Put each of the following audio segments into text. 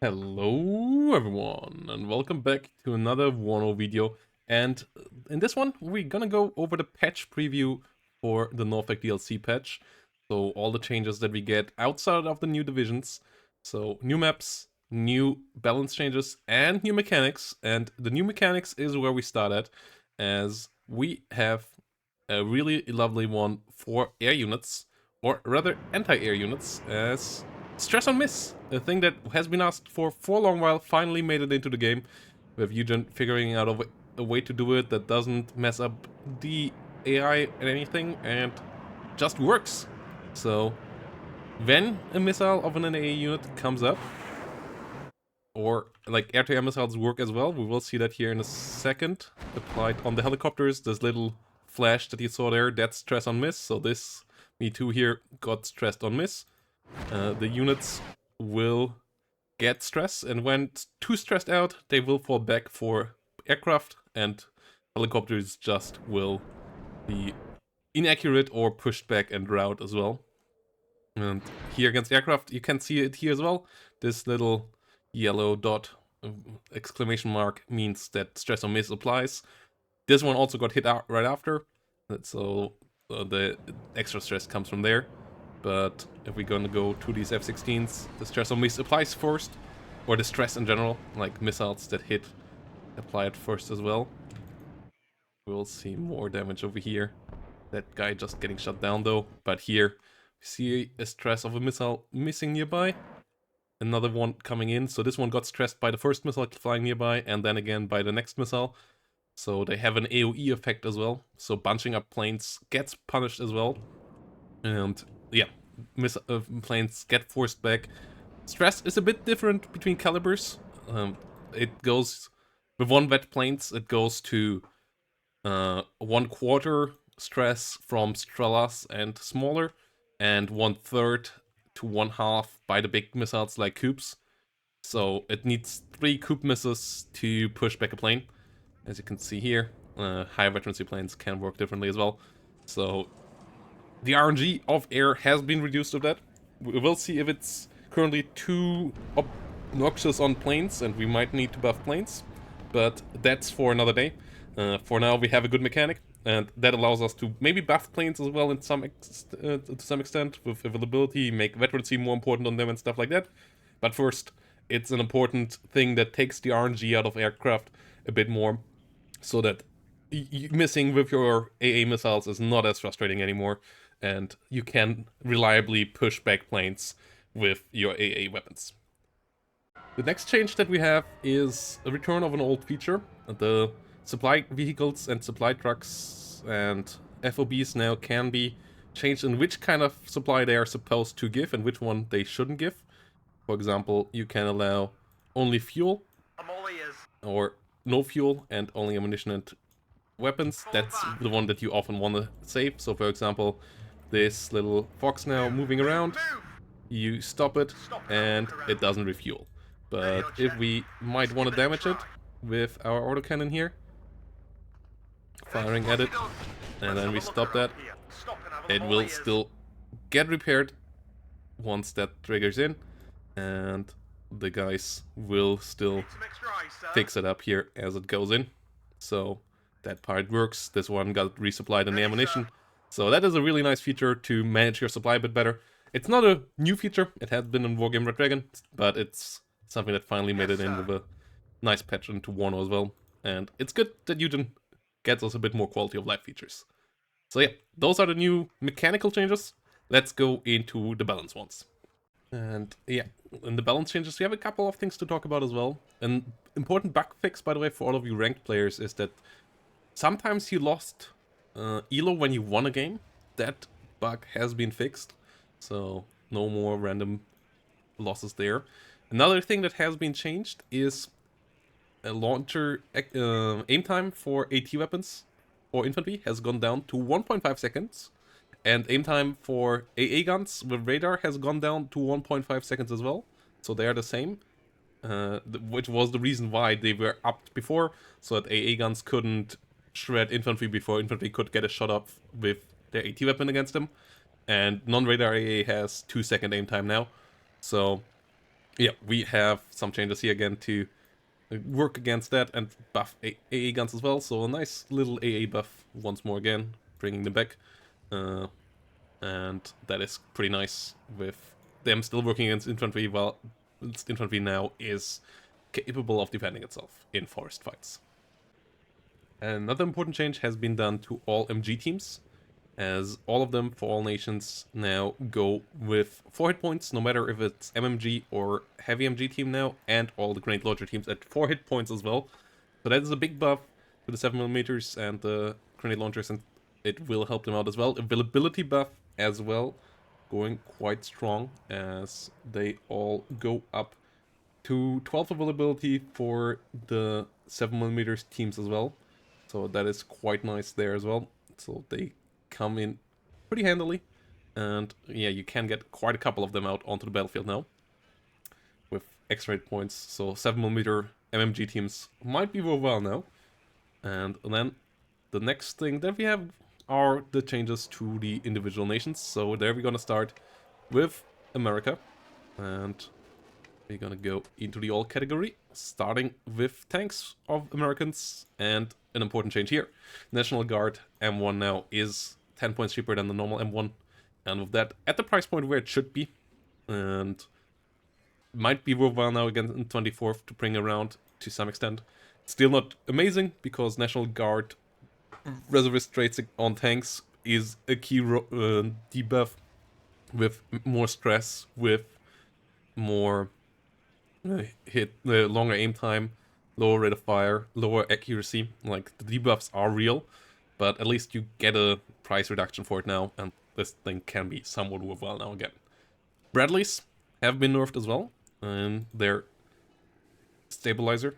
Hello everyone, and welcome back to another Wano video. And in this one, we're gonna go over the patch preview for the Northag DLC patch. So all the changes that we get outside of the new divisions. So new maps, new balance changes, and new mechanics. And the new mechanics is where we start at, as we have a really lovely one for air units, or rather anti-air units, as stress on miss, a thing that has been asked for a long while, finally made it into the game, with Eugen figuring out a way to do it that doesn't mess up the AI and anything, and just works. So, when a missile of an AA unit comes up, or like air-to-air missiles work as well, we will see that here in a second, applied on the helicopters, this little flash that you saw there, that's stress on miss, so this Me Too here got stressed on miss. The units will get stress, and when too stressed out, they will fall back for aircraft, and helicopters just will be inaccurate or pushed back and rout as well. And here against aircraft, you can see it here as well. This little yellow dot exclamation mark means that stress on miss applies. This one also got hit out right after, so the extra stress comes from there. But if we're gonna go to these F-16s, the stress on miss applies first, or the stress in general, like missiles that hit, apply it first as well. We'll see more damage over here. That guy just getting shot down though, but here we see a stress of a missile missing nearby. Another one coming in, so this one got stressed by the first missile flying nearby, and then again by the next missile. So they have an AoE effect as well, so bunching up planes gets punished as well. And yeah, planes get forced back. Stress is a bit different between calibers. It goes, with one wet planes, it goes to 1/4 stress from Strellas and smaller, and 1/3 to 1/2 by the big missiles like Coops. So it needs 3 Coop misses to push back a plane. As you can see here, higher veterancy planes can work differently as well. So the RNG of air has been reduced to that. We will see if it's currently too obnoxious on planes, and we might need to buff planes, but that's for another day. For now, we have a good mechanic, and that allows us to maybe buff planes as well to some extent, with availability, make veterancy more important on them and stuff like that. But first, it's an important thing that takes the RNG out of aircraft a bit more, so that missing with your AA missiles is not as frustrating anymore, and you can reliably push back planes with your AA weapons. The next change that we have is a return of an old feature. The supply vehicles and supply trucks and FOBs now can be changed in which kind of supply they are supposed to give and which one they shouldn't give. For example, you can allow only fuel, or no fuel and only ammunition and weapons. That's the one that you often want to save. So for example, this little fox now moving around, you stop it and it doesn't refuel. But if we might want to damage it with our autocannon here, firing at it, and then we stop that, it will still get repaired once that triggers in, and the guys will still fix it up here as it goes in. So that part works. This one got resupplied in the ammunition. So that is a really nice feature to manage your supply a bit better. It's not a new feature, it has been in Wargame Red Dragon, but it's something that finally made it in with a nice patch into Wano as well. And it's good that Eugen gets us a bit more quality of life features. So yeah, those are the new mechanical changes. Let's go into the balance ones. And yeah, in the balance changes, we have a couple of things to talk about as well. An important bug fix, by the way, for all of you ranked players is that sometimes you lost elo when you won a game. That bug has been fixed, so no more random losses there. Another thing that has been changed is a launcher aim time for AT weapons or infantry has gone down to 1.5 seconds, and aim time for AA guns with radar has gone down to 1.5 seconds as well. So they are the same, which was the reason why they were upped before, so that AA guns couldn't shred infantry before infantry could get a shot up with their AT weapon against them. And non-radar AA has 2-second aim time now. So Yeah, we have some changes here again to work against that and buff AA guns as well. So a nice little AA buff once more again, bringing them back. Uh, and that is pretty nice with them still working against infantry, while infantry now is capable of defending itself in forest fights. Another important change has been done to all MG teams, as all of them for all nations now go with 4 hit points, no matter if it's MMG or heavy MG team now, and all the grenade launcher teams at 4 hit points as well. So that is a big buff to the 7mm and the grenade launchers, and it will help them out as well. Availability buff as well, going quite strong, as they all go up to 12 availability for the 7mm teams as well. So that is quite nice there as well. So they come in pretty handily. And yeah, you can get quite a couple of them out onto the battlefield now with extra hit points. So 7mm MMG teams might be worthwhile now. And then the next thing that we have are the changes to the individual nations. So there we're gonna start with America. And we're gonna go into the all category, starting with tanks of Americans, and an important change here. National Guard M1 now is 10 points cheaper than the normal M1, and with that at the price point where it should be, and might be worthwhile now again in 24th to bring around to some extent. Still not amazing, because National Guard reservist traits on tanks is a key debuff with more stress, with more hit, longer aim time, lower rate of fire, lower accuracy. Like, the debuffs are real, but at least you get a price reduction for it now, and this thing can be somewhat worthwhile now again. Bradleys have been nerfed as well, and their stabilizer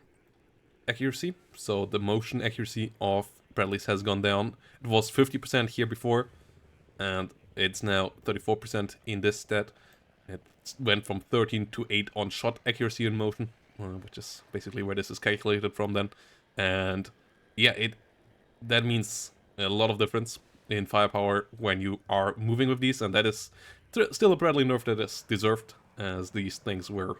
accuracy, so the motion accuracy of Bradleys has gone down. It was 50% here before, and it's now 34% in this stat. It went from 13 to 8 on shot accuracy in motion, which is basically where this is calculated from then. And yeah, that means a lot of difference in firepower when you are moving with these, and that is still a Bradley nerf that is deserved, as these things were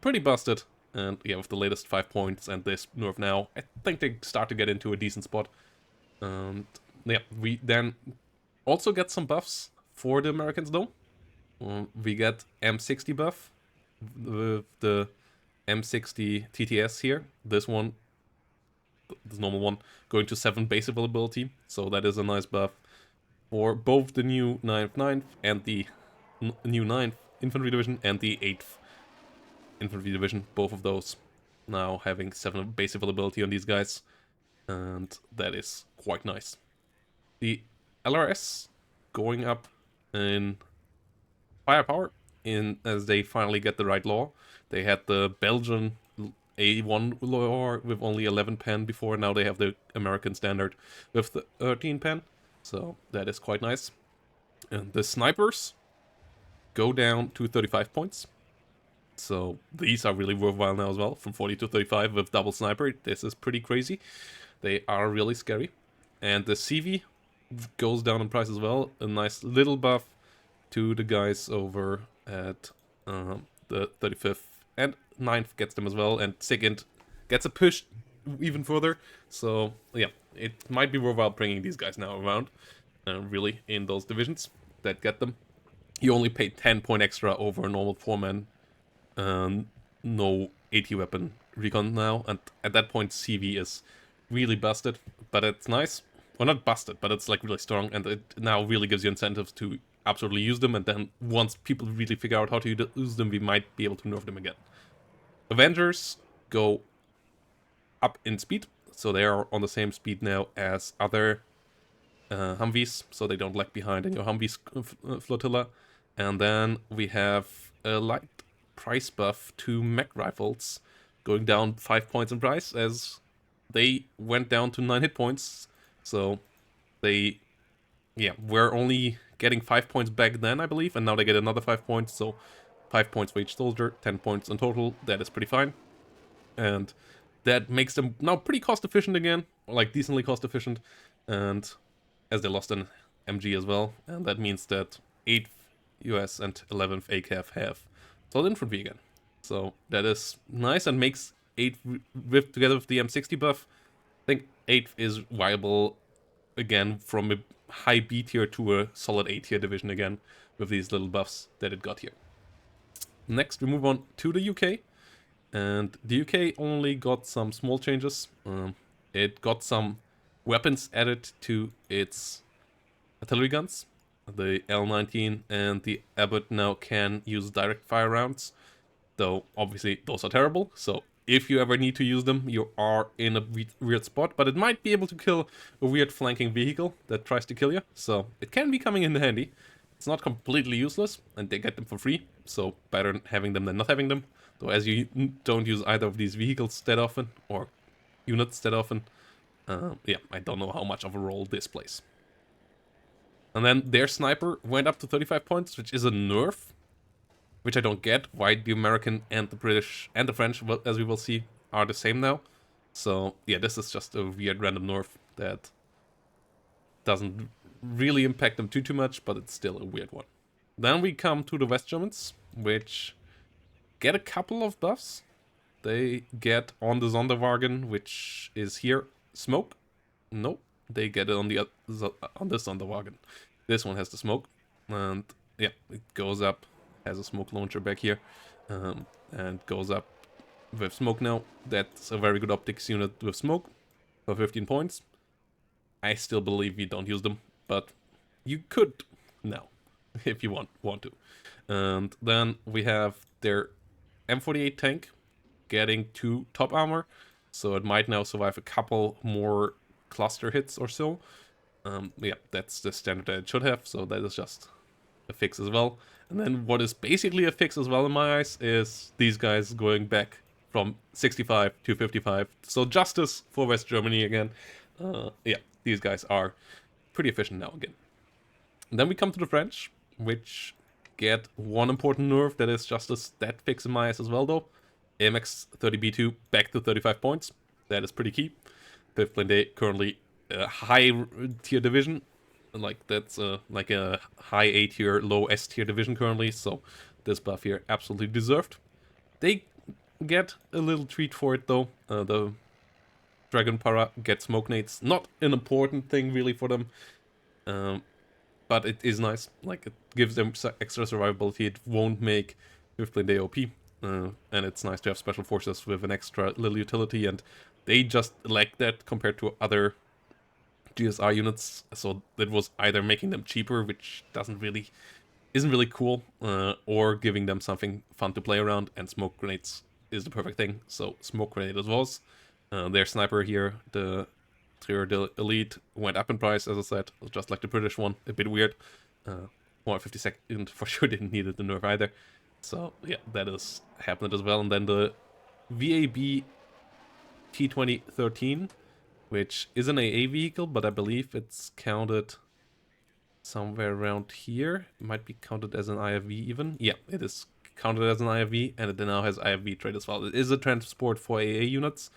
pretty busted. And yeah, with the latest 5 points and this nerf now, I think they start to get into a decent spot. And yeah, we then also get some buffs for the Americans though. We get M60 buff with the M60 TTS here. This one, this normal one, going to 7 base availability. So that is a nice buff for both the new 9th and the new 9th Infantry Division and the 8th Infantry Division. Both of those now having 7 base availability on these guys. And that is quite nice. The LRS going up in firepower as they finally get the right law. They had the Belgian A1 law with only 11 pen before. Now they have the American standard with the 13 pen. So that is quite nice. And the snipers go down to 35 points. So these are really worthwhile now as well, from 40 to 35 with double sniper. This is pretty crazy. They are really scary. And the CV goes down in price as well. A nice little buff to the guys over at the 35th, and 9th gets them as well, and 2nd gets a push even further. So yeah, it might be worthwhile bringing these guys now around, really, in those divisions that get them. You only pay 10 point extra over a normal 4-man, no AT weapon recon now, and at that point CV is really busted, but it's nice. Well, not busted, but it's like really strong, and it now really gives you incentives to absolutely use them, and then once people really figure out how to use them, we might be able to nerf them again. Avengers go up in speed, so they are on the same speed now as other Humvees, so they don't lag behind in your Humvee flotilla. And then we have a light price buff to mech rifles, going down 5 points in price, as they went down to 9 hit points. So they, yeah, were only getting 5 points back then, I believe, and now they get another 5 points, so 5 points for each soldier, 10 points in total. That is pretty fine. And that makes them now pretty cost efficient again, like decently cost efficient, and as they lost an MG as well, and that means that 8th US and 11th ACAF have solid infantry again. So that is nice and makes 8 with together with the M60 buff. I think 8 is viable again from a high B tier to a solid A tier division again with these little buffs that it got here. Next, we move on to the UK. And the UK only got some small changes. It got some weapons added to its artillery guns. The L19 and the Abbott now can use direct fire rounds, though obviously those are terrible. So if you ever need to use them, you are in a weird spot, but it might be able to kill a weird flanking vehicle that tries to kill you. So it can be coming in handy. It's not completely useless, and they get them for free, so better having them than not having them. Though as you don't use either of these vehicles that often, or units that often, yeah, I don't know how much of a role this plays. And then their sniper went up to 35 points, which is a nerf, which I don't get. Why the American and the British and the French, as we will see, are the same now. So yeah, this is just a weird random nerf that doesn't really impact them too much, but it's still a weird one. Then we come to the West Germans, which get a couple of buffs. They get on the Sonderwagen, which is here, smoke. Nope, they get it on the Sonderwagen. This one has the smoke, and yeah, it goes up, has a smoke launcher back here, and goes up with smoke now. That's a very good optics unit with smoke for 15 points. I still believe we don't use them, but you could now if you want to. And then we have their M48 tank getting 2 top armor, so it might now survive a couple more cluster hits or so. Yeah, that's the standard that it should have, so that is just a fix as well. And then what is basically a fix as well in my eyes is these guys going back from 65 to 55. So justice for West Germany again. Yeah, these guys are pretty efficient now again. And then we come to the French, which get one important nerf that is just a stat fix in my eyes as well though. AMX 30B2 back to 35 points. That is pretty key. 5th Blindé currently a high tier division. Like that's like a high A tier, low S tier division currently. So this buff here absolutely deserved. They get a little treat for it though. The Dragon Para get smoke nades. Not an important thing really for them. But it is nice. Like it gives them extra survivability. It won't make 5th Blindé OP. And it's nice to have special forces with an extra little utility, and they just lack that compared to other GSR units. So that was either making them cheaper, which isn't really cool, or giving them something fun to play around. And smoke grenades is the perfect thing. So smoke grenade as was. Their sniper here, the Trier Elite, went up in price, as I said, just like the British one. A bit weird. 152nd for sure didn't need it the nerf either. So yeah, that is happened as well. And then the VAB T2013, which is an AA vehicle, but I believe it's counted somewhere around here. It might be counted as an IFV even. Yeah, it is counted as an IFV, and it now has IFV trait as well. It is a transport for AA units,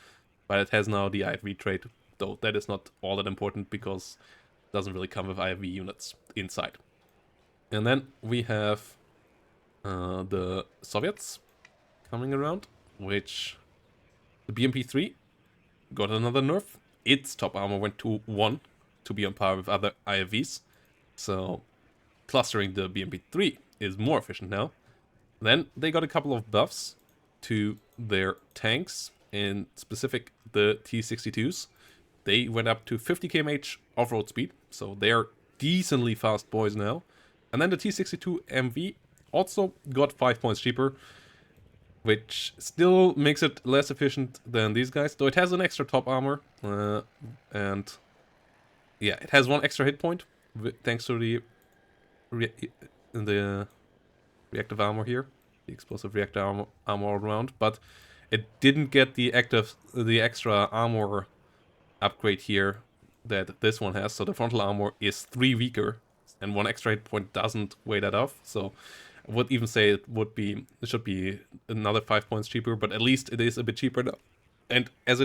but it has now the IFV trait, though that is not all that important because it doesn't really come with IFV units inside. And then we have the Soviets coming around, which the BMP-3 got another nerf. Its top armor went to 1 to be on par with other IFVs. So clustering the BMP-3 is more efficient now. Then they got a couple of buffs to their tanks, in specific the T-62s. They went up to 50 km/h off-road speed, so they're decently fast boys now. And then the T-62 MV also got 5 points cheaper, which still makes it less efficient than these guys, though it has an extra top armor, and yeah, it has 1 extra hit point, thanks to the reactive armor here, the explosive reactor armor all around, but it didn't get the extra armor upgrade here that this one has, so the frontal armor is 3 weaker, and 1 extra hit point doesn't weigh that off, so I would even say it should be another 5 points cheaper, but at least it is a bit cheaper now. And as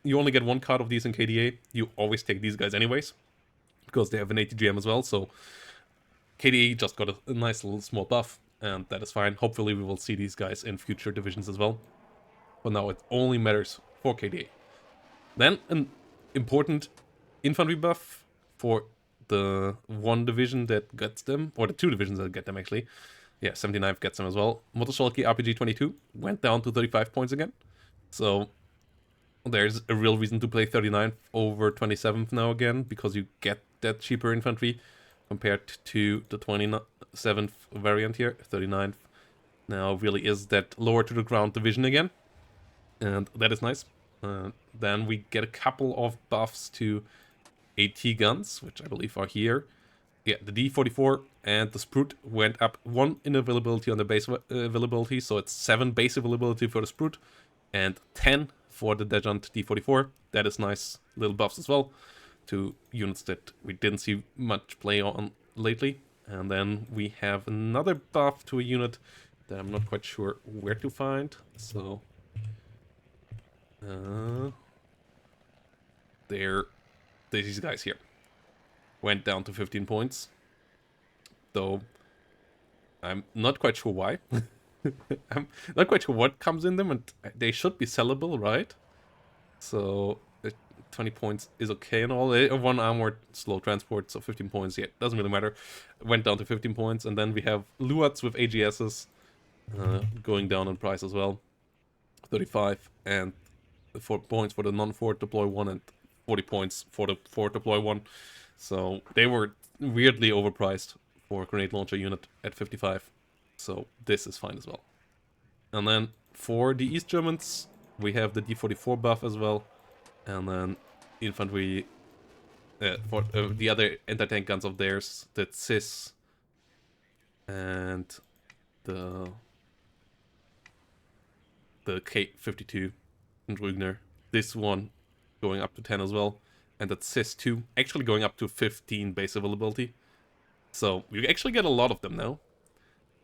you only get 1 card of these in KDA, you always take these guys anyways, because they have an ATGM as well, so KDA just got a nice little small buff, and that is fine. Hopefully we will see these guys in future divisions as well. For now it only matters for KDA. Then an important infantry buff for the one division that gets them, or the two divisions that get them actually. Yeah, 79th gets them as well. Motoszolki RPG 22 went down to 35 points again. So there's a real reason to play 39th over 27th now again, because you get that cheaper infantry compared to the 27th variant here. 39th now really is that lower to the ground division again, and that is nice. Then we get a couple of buffs to AT guns, which I believe are here. Yeah, the D44 and the Sprout went up 1 in availability on the base availability, so it's 7 base availability for the Sprout and 10 for the Dejant D44. That is nice little buffs as well to units that we didn't see much play on lately. And then we have another buff to a unit that I'm not quite sure where to find. So these guys here went down to 15 points, though I'm not quite sure why. I'm not quite sure what comes in them, and they should be sellable, right? So 20 points is okay and all. 1 armored slow transport, so 15 points. Yeah, doesn't really matter. Went down to 15 points, and then we have Luats with AGSs going down in price as well. 35 and 4 points for the non-fort deploy 1 and 40 points for the fort deploy 1. So they were weirdly overpriced for a grenade launcher unit at 55. So this is fine as well. And then for the East Germans, we have the D44 buff as well. And then infantry for the other anti-tank guns of theirs, the CIS and the K52 and Rügner. This one going up to 10 as well. And that CIS 2 actually going up to 15 base availability. So you actually get a lot of them now.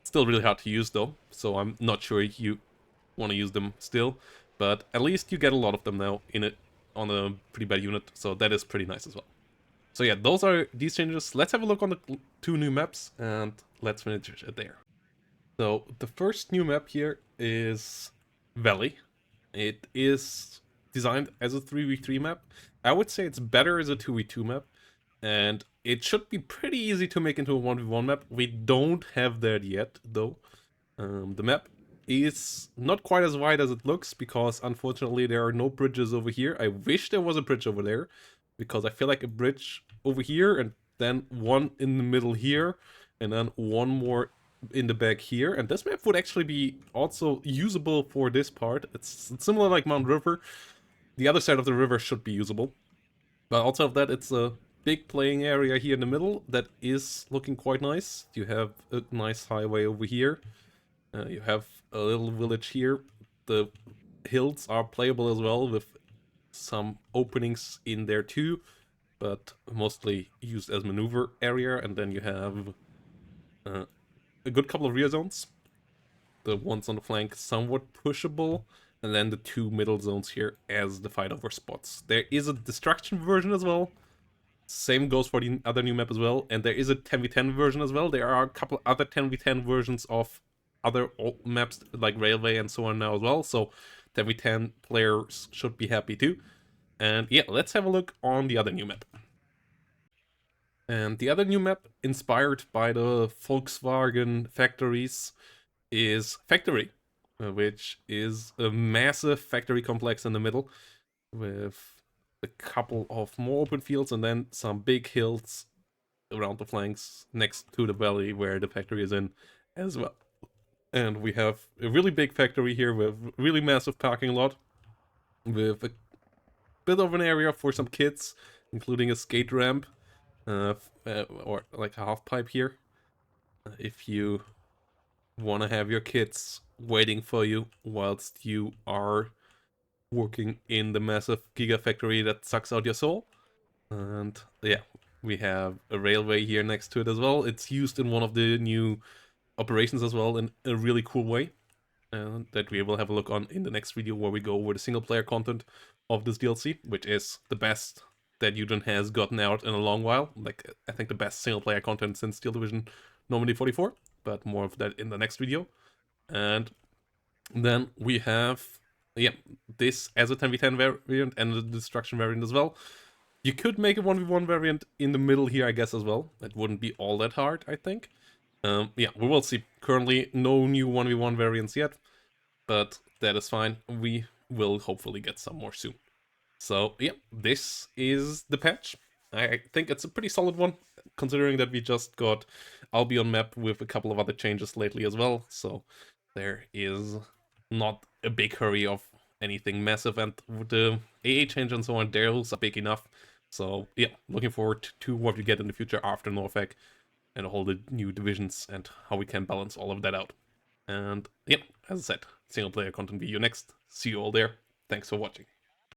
Still really hard to use though, so I'm not sure you want to use them still. But at least you get a lot of them now on a pretty bad unit, so that is pretty nice as well. So yeah, those are these changes. Let's have a look on the 2 new maps, and let's finish it there. So the first new map here is Valley. It is designed as a 3v3 map. I would say it's better as a 2v2 map, and it should be pretty easy to make into a 1v1 map. We don't have that yet, though. The map is not quite as wide as it looks, because unfortunately there are no bridges over here. I wish there was a bridge over there, because I feel like a bridge over here, and then one in the middle here, and then one more in the back here. And this map would actually be also usable for this part. It's similar like Mount River. The other side of the river should be usable. But outside of that, it's a big playing area here in the middle that is looking quite nice. You have a nice highway over here. You have a little village here. The hills are playable as well, with some openings in there too, but mostly used as maneuver area. And then you have a good couple of rear zones. The ones on the flank somewhat pushable, and then the 2 middle zones here as the fight over spots. There is a destruction version as well. Same goes for the other new map as well, and there is a 10v10 version as well. There are a couple other 10v10 versions of other old maps like Railway and so on now as well, so 10v10 players should be happy too. And yeah, let's have a look on the other new map. And the other new map, inspired by the Volkswagen factories, is Factory, which is a massive factory complex in the middle, with a couple of more open fields and then some big hills around the flanks next to the valley where the factory is in as well. And we have a really big factory here with really massive parking lot, with a bit of an area for some kids, including a skate ramp, or like a half pipe here. If you want to have your kids waiting for you whilst you are working in the massive gigafactory that sucks out your soul. And yeah, we have a railway here next to it as well. It's used in one of the new operations as well in a really cool way, and that we will have a look on in the next video, where we go over the single player content of this DLC, which is the best that Udon has gotten out in a long while. Like, I think the best single player content since Steel Division Normandy 44. but more of that in the next video. And then we have, yeah, this as a 10v10 variant and the destruction variant as well. You could make a 1v1 variant in the middle here, I guess, as well. That wouldn't be all that hard, I think. Yeah, we will see. Currently, no new 1v1 variants yet, but that is fine. We will hopefully get some more soon. So, yeah, this is the patch. I think it's a pretty solid one, considering that we just got Albion map with a couple of other changes lately as well. So, there is not a big hurry of anything massive, and with the AA change and so on, those are big enough. So, yeah, looking forward to what we get in the future after Northag and all the new divisions and how we can balance all of that out. And, yeah, as I said, single player content video next. See you all there. Thanks for watching.